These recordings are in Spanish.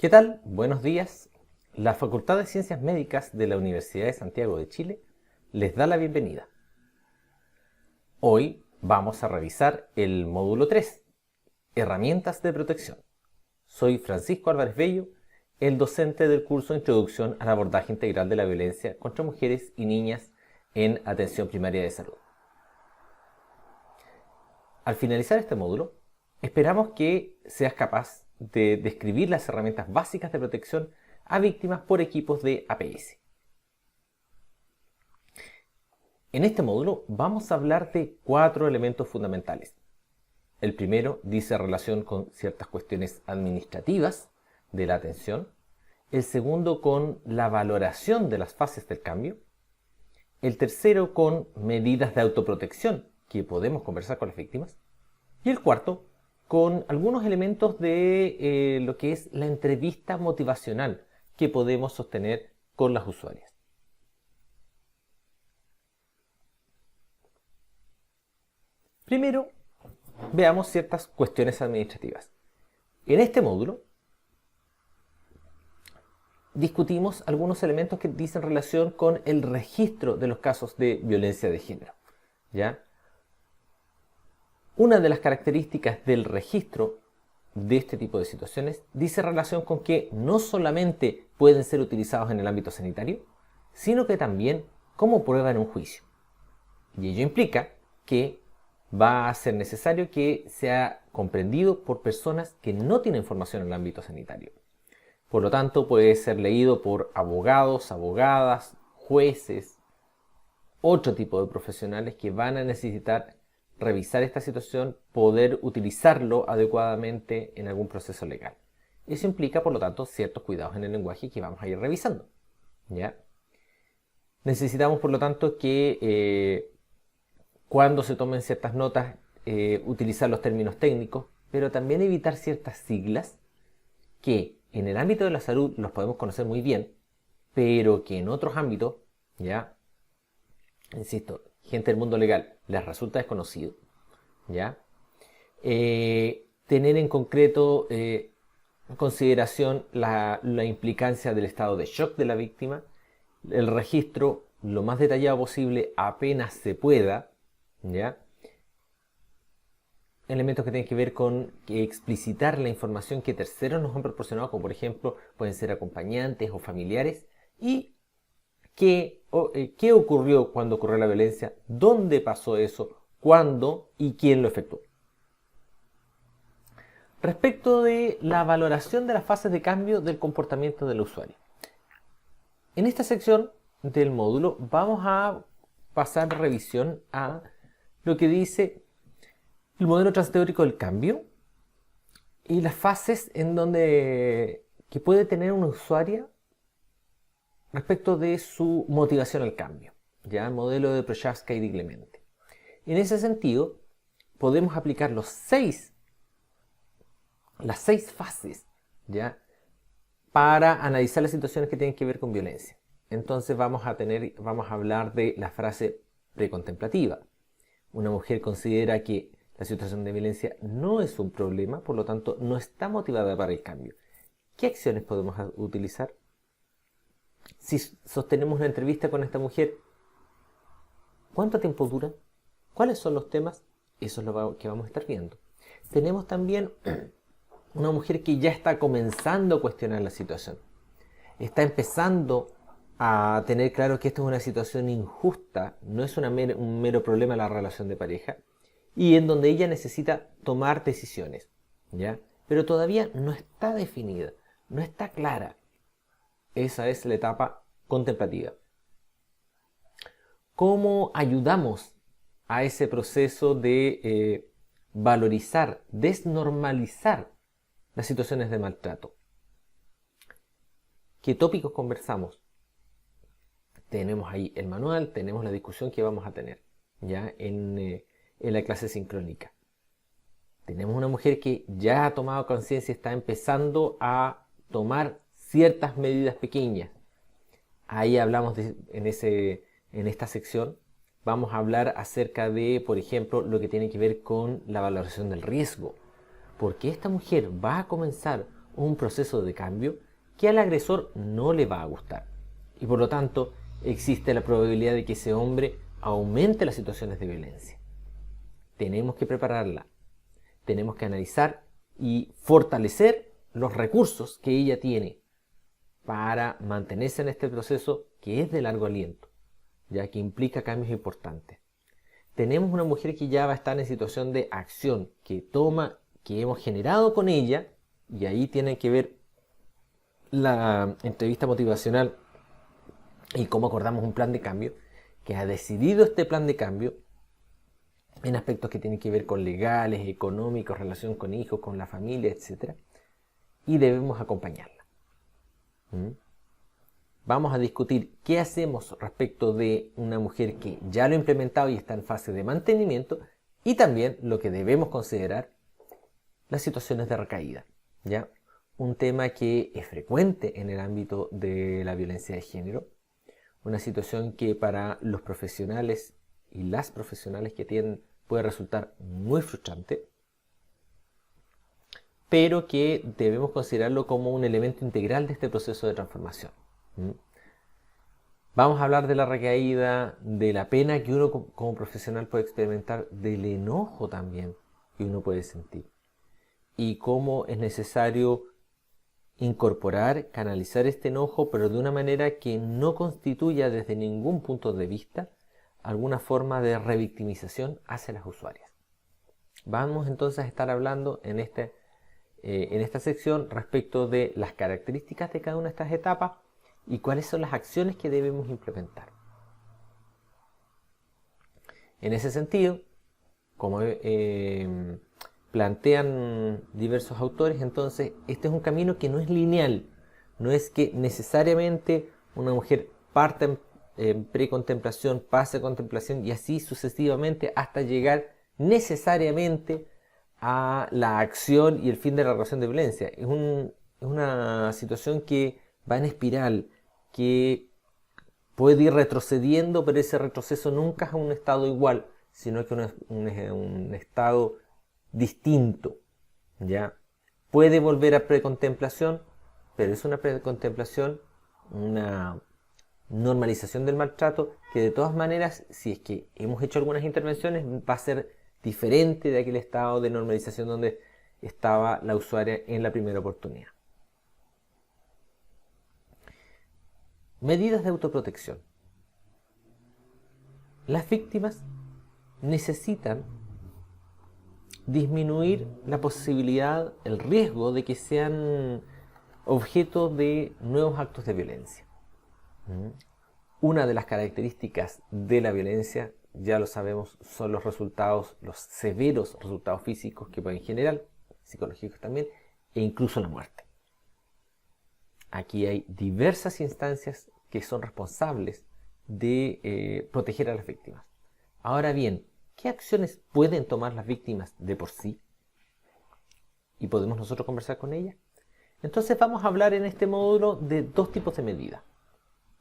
¿Qué tal? Buenos días. La Facultad de Ciencias Médicas de la Universidad de Santiago de Chile les da la bienvenida. Hoy vamos a revisar el módulo 3, Herramientas de Protección. Soy Francisco Álvarez Bello, el docente del curso Introducción al Abordaje Integral de la Violencia contra Mujeres y Niñas en Atención Primaria de Salud. Al finalizar este módulo, esperamos que seas capaz de describir las herramientas básicas de protección a víctimas por equipos de APS. En este módulo vamos a hablar de 4 elementos fundamentales. El primero dice relación con ciertas cuestiones administrativas de la atención. El segundo con la valoración de las fases del cambio. El tercero con medidas de autoprotección que podemos conversar con las víctimas. Y el cuarto con algunos elementos de lo que es la entrevista motivacional que podemos sostener con las usuarias. Primero, veamos ciertas cuestiones administrativas. En este módulo discutimos algunos elementos que dicen relación con el registro de los casos de violencia de género, ¿ya? Una de las características del registro de este tipo de situaciones dice relación con que no solamente pueden ser utilizados en el ámbito sanitario, sino que también como prueba en un juicio. Y ello implica que va a ser necesario que sea comprendido por personas que no tienen formación en el ámbito sanitario. Por lo tanto, puede ser leído por abogados, abogadas, jueces, otro tipo de profesionales que van a necesitar revisar esta situación, poder utilizarlo adecuadamente en algún proceso legal. Eso implica, por lo tanto, ciertos cuidados en el lenguaje que vamos a ir revisando, ¿ya? Necesitamos, por lo tanto, que cuando se tomen ciertas notas, utilizar los términos técnicos, pero también evitar ciertas siglas que en el ámbito de la salud los podemos conocer muy bien, pero que en otros ámbitos, ya, insisto, gente del mundo legal les resulta desconocido, ¿ya? Tener en concreto en consideración la implicancia del estado de shock de la víctima, el registro lo más detallado posible apenas se pueda, ¿ya? Elementos que tienen que ver con explicitar la información que terceros nos han proporcionado, como por ejemplo pueden ser acompañantes o familiares, y qué ocurrió cuando ocurrió la violencia, dónde pasó eso, cuándo y quién lo efectuó. Respecto de la valoración de las fases de cambio del comportamiento del usuario. En esta sección del módulo vamos a pasar revisión a lo que dice el modelo transteórico del cambio y las fases en donde que puede tener una usuaria respecto de su motivación al cambio, ya el modelo de Prochaska y Di Clemente. En ese sentido, podemos aplicar las seis fases, ya, para analizar las situaciones que tienen que ver con violencia. Entonces vamos a hablar de la frase precontemplativa. Una mujer considera que la situación de violencia no es un problema, por lo tanto no está motivada para el cambio. ¿Qué acciones podemos utilizar? Si sostenemos una entrevista con esta mujer, ¿cuánto tiempo dura? ¿Cuáles son los temas? Eso es lo que vamos a estar viendo. Tenemos también una mujer que ya está comenzando a cuestionar la situación. Está empezando a tener claro que esto es una situación injusta, no es un mero problema de la relación de pareja, y en donde ella necesita tomar decisiones, ¿ya? Pero todavía no está definida, no está clara. Esa es la etapa contemplativa. ¿Cómo ayudamos a ese proceso de valorizar, desnormalizar las situaciones de maltrato? ¿Qué tópicos conversamos? Tenemos ahí el manual, tenemos la discusión que vamos a tener ya en la clase sincrónica. Tenemos una mujer que ya ha tomado conciencia y está empezando a tomar ciertas medidas pequeñas. Ahí hablamos en esta sección, vamos a hablar acerca de, por ejemplo, lo que tiene que ver con la valoración del riesgo. Porque esta mujer va a comenzar un proceso de cambio que al agresor no le va a gustar. Y por lo tanto, existe la probabilidad de que ese hombre aumente las situaciones de violencia. Tenemos que prepararla, tenemos que analizar y fortalecer los recursos que ella tiene para mantenerse en este proceso que es de largo aliento, ya que implica cambios importantes. Tenemos una mujer que ya va a estar en situación de acción, que hemos generado con ella, y ahí tiene que ver la entrevista motivacional y cómo acordamos un plan de cambio, que ha decidido este plan de cambio en aspectos que tienen que ver con legales, económicos, relación con hijos, con la familia, etc. Y debemos acompañarla. Vamos a discutir qué hacemos respecto de una mujer que ya lo ha implementado y está en fase de mantenimiento, y también lo que debemos considerar, las situaciones de recaída, ¿ya? Un tema que es frecuente en el ámbito de la violencia de género, una situación que para los profesionales y las profesionales que tienen puede resultar muy frustrante, pero que debemos considerarlo como un elemento integral de este proceso de transformación. Vamos a hablar de la recaída, de la pena que uno como profesional puede experimentar, del enojo también que uno puede sentir, y cómo es necesario incorporar, canalizar este enojo, pero de una manera que no constituya desde ningún punto de vista alguna forma de revictimización hacia las usuarias. Vamos entonces a estar hablando en esta sección respecto de las características de cada una de estas etapas y cuáles son las acciones que debemos implementar. En ese sentido, como plantean diversos autores, entonces este es un camino que no es lineal, no es que necesariamente una mujer parta en precontemplación, pase a contemplación y así sucesivamente hasta llegar necesariamente a la acción y el fin de la relación de violencia. Es una situación que va en espiral, que puede ir retrocediendo, pero ese retroceso nunca es a un estado igual, sino que un estado distinto, ¿ya? Puede volver a precontemplación, pero es una precontemplación, una normalización del maltrato, que de todas maneras, si es que hemos hecho algunas intervenciones, va a ser diferente de aquel estado de normalización donde estaba la usuaria en la primera oportunidad. Medidas de autoprotección. Las víctimas necesitan disminuir la posibilidad, el riesgo de que sean objeto de nuevos actos de violencia. Una de las características de la violencia, ya lo sabemos, son los resultados, los severos resultados físicos que pueden generar, psicológicos también, e incluso la muerte. Aquí hay diversas instancias que son responsables de proteger a las víctimas. Ahora bien, ¿qué acciones pueden tomar las víctimas de por sí? ¿Y podemos nosotros conversar con ellas? Entonces vamos a hablar en este módulo de dos tipos de medidas.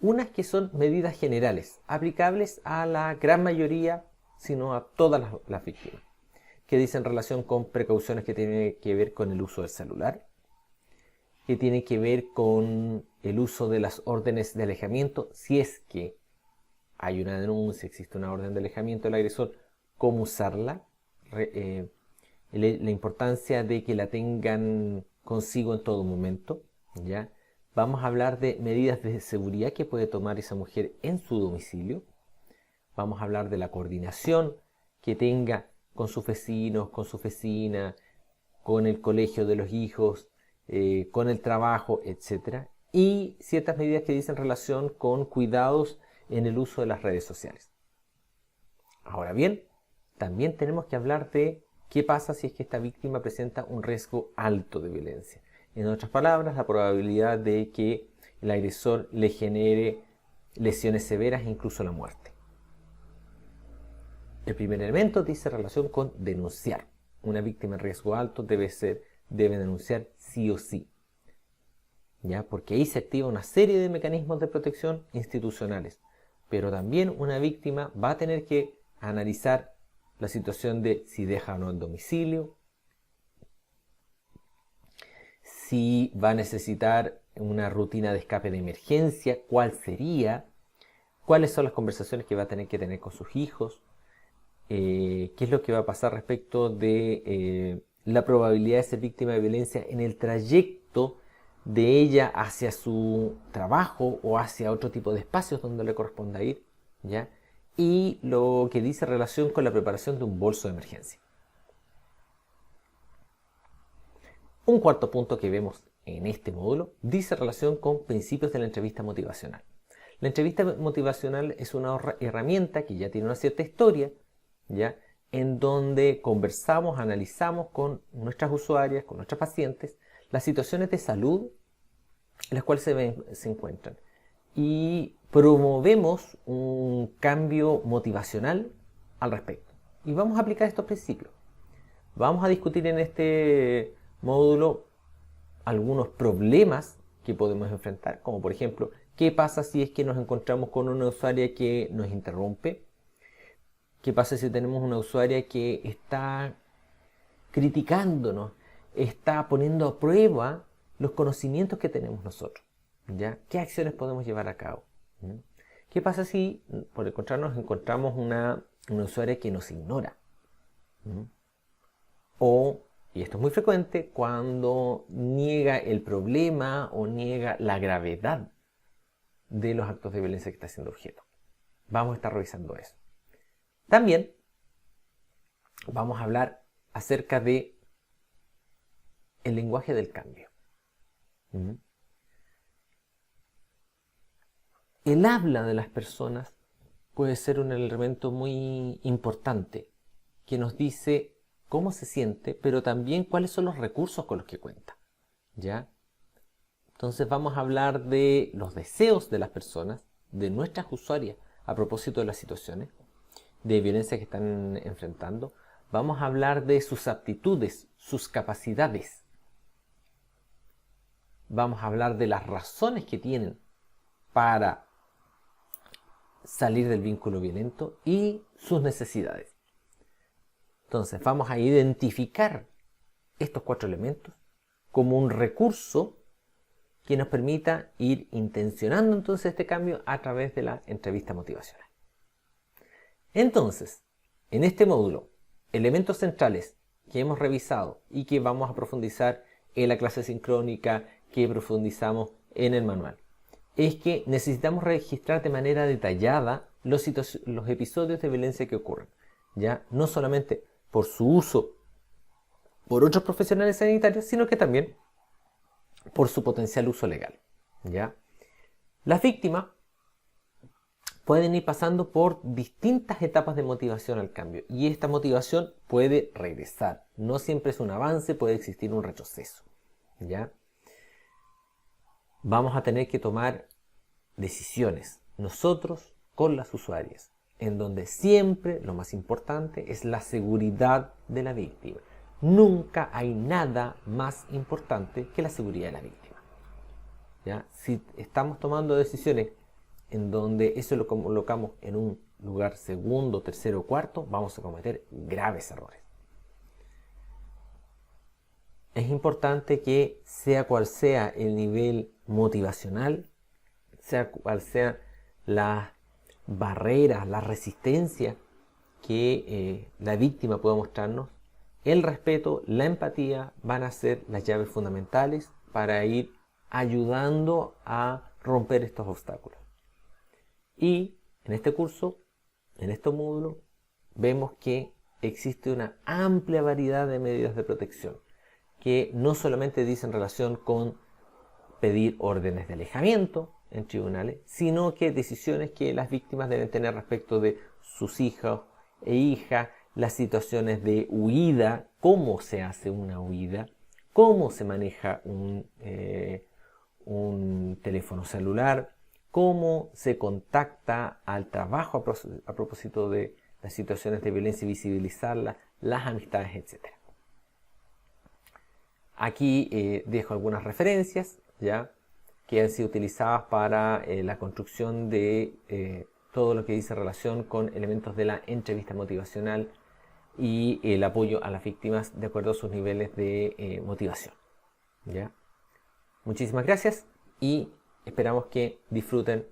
Unas que son medidas generales, aplicables a la gran mayoría, sino a todas las víctimas, que dicen relación con precauciones que tienen que ver con el uso del celular, que tienen que ver con el uso de las órdenes de alejamiento, si es que hay una denuncia, existe una orden de alejamiento del agresor, cómo usarla, la importancia de que la tengan consigo en todo momento, ¿ya? Vamos a hablar de medidas de seguridad que puede tomar esa mujer en su domicilio. Vamos a hablar de la coordinación que tenga con sus vecinos, con su vecina, con el colegio de los hijos, con el trabajo, etc. Y ciertas medidas que dicen relación con cuidados en el uso de las redes sociales. Ahora bien, también tenemos que hablar de qué pasa si es que esta víctima presenta un riesgo alto de violencia. En otras palabras, la probabilidad de que el agresor le genere lesiones severas e incluso la muerte. El primer elemento dice relación con denunciar. Una víctima en riesgo alto debe denunciar sí o sí, ¿ya? Porque ahí se activa una serie de mecanismos de protección institucionales. Pero también una víctima va a tener que analizar la situación de si deja o no el domicilio, si va a necesitar una rutina de escape de emergencia, cuál sería, cuáles son las conversaciones que va a tener que tener con sus hijos, qué es lo que va a pasar respecto de la probabilidad de ser víctima de violencia en el trayecto de ella hacia su trabajo o hacia otro tipo de espacios donde le corresponda ir, ¿ya? Y lo que dice relación con la preparación de un bolso de emergencia. Un cuarto punto que vemos en este módulo dice relación con principios de la entrevista motivacional. La entrevista motivacional es una herramienta que ya tiene una cierta historia, ¿ya? En donde conversamos, analizamos con nuestras usuarias, con nuestras pacientes, las situaciones de salud en las cuales se encuentran. Y promovemos un cambio motivacional al respecto. Y vamos a aplicar estos principios. Vamos a discutir en este módulo algunos problemas que podemos enfrentar, como por ejemplo, ¿qué pasa si es que nos encontramos con una usuaria que nos interrumpe? ¿Qué pasa si tenemos una usuaria que está criticándonos, está poniendo a prueba los conocimientos que tenemos nosotros? ¿Ya? ¿Qué acciones podemos llevar a cabo? ¿Qué pasa si, por el contrario, nos encontramos una usuaria que nos ignora? O, y esto es muy frecuente, cuando niega el problema o niega la gravedad de los actos de violencia que está siendo objeto. Vamos a estar revisando eso. También vamos a hablar acerca de el lenguaje del cambio. El habla de las personas puede ser un elemento muy importante que nos dice cómo se siente, pero también cuáles son los recursos con los que cuenta, ¿ya? Entonces vamos a hablar de los deseos de las personas, de nuestras usuarias a propósito de las situaciones de violencia que están enfrentando. Vamos a hablar de sus aptitudes, sus capacidades. Vamos a hablar de las razones que tienen para salir del vínculo violento y sus necesidades. Entonces vamos a identificar estos 4 elementos como un recurso que nos permita ir intencionando entonces este cambio a través de la entrevista motivacional. Entonces, en este módulo, elementos centrales que hemos revisado y que vamos a profundizar en la clase sincrónica, que profundizamos en el manual, es que necesitamos registrar de manera detallada los episodios de violencia que ocurren, ya no solamente por su uso por otros profesionales sanitarios, sino que también por su potencial uso legal, ¿ya? Las víctimas pueden ir pasando por distintas etapas de motivación al cambio y esta motivación puede regresar. No siempre es un avance, puede existir un retroceso, ¿ya? Vamos a tener que tomar decisiones nosotros con las usuarias, en donde siempre lo más importante es la seguridad de la víctima. Nunca hay nada más importante que la seguridad de la víctima, ¿ya? Si estamos tomando decisiones en donde eso lo colocamos en un lugar segundo, tercero o cuarto, vamos a cometer graves errores. Es importante que sea cual sea el nivel motivacional, sea cual sea las barreras, la resistencia que la víctima pueda mostrarnos, el respeto, la empatía van a ser las llaves fundamentales para ir ayudando a romper estos obstáculos. Y en este curso, en este módulo, vemos que existe una amplia variedad de medidas de protección que no solamente dicen relación con pedir órdenes de alejamiento en tribunales, sino que decisiones que las víctimas deben tener respecto de sus hijos e hijas, las situaciones de huida, cómo se hace una huida, cómo se maneja un teléfono celular, cómo se contacta al trabajo a propósito de las situaciones de violencia y visibilizarlas, las amistades, etc. Aquí dejo algunas referencias, ¿ya?, que han sido utilizadas para la construcción de todo lo que dice relación con elementos de la entrevista motivacional y el apoyo a las víctimas de acuerdo a sus niveles de motivación, ¿ya? Muchísimas gracias y esperamos que disfruten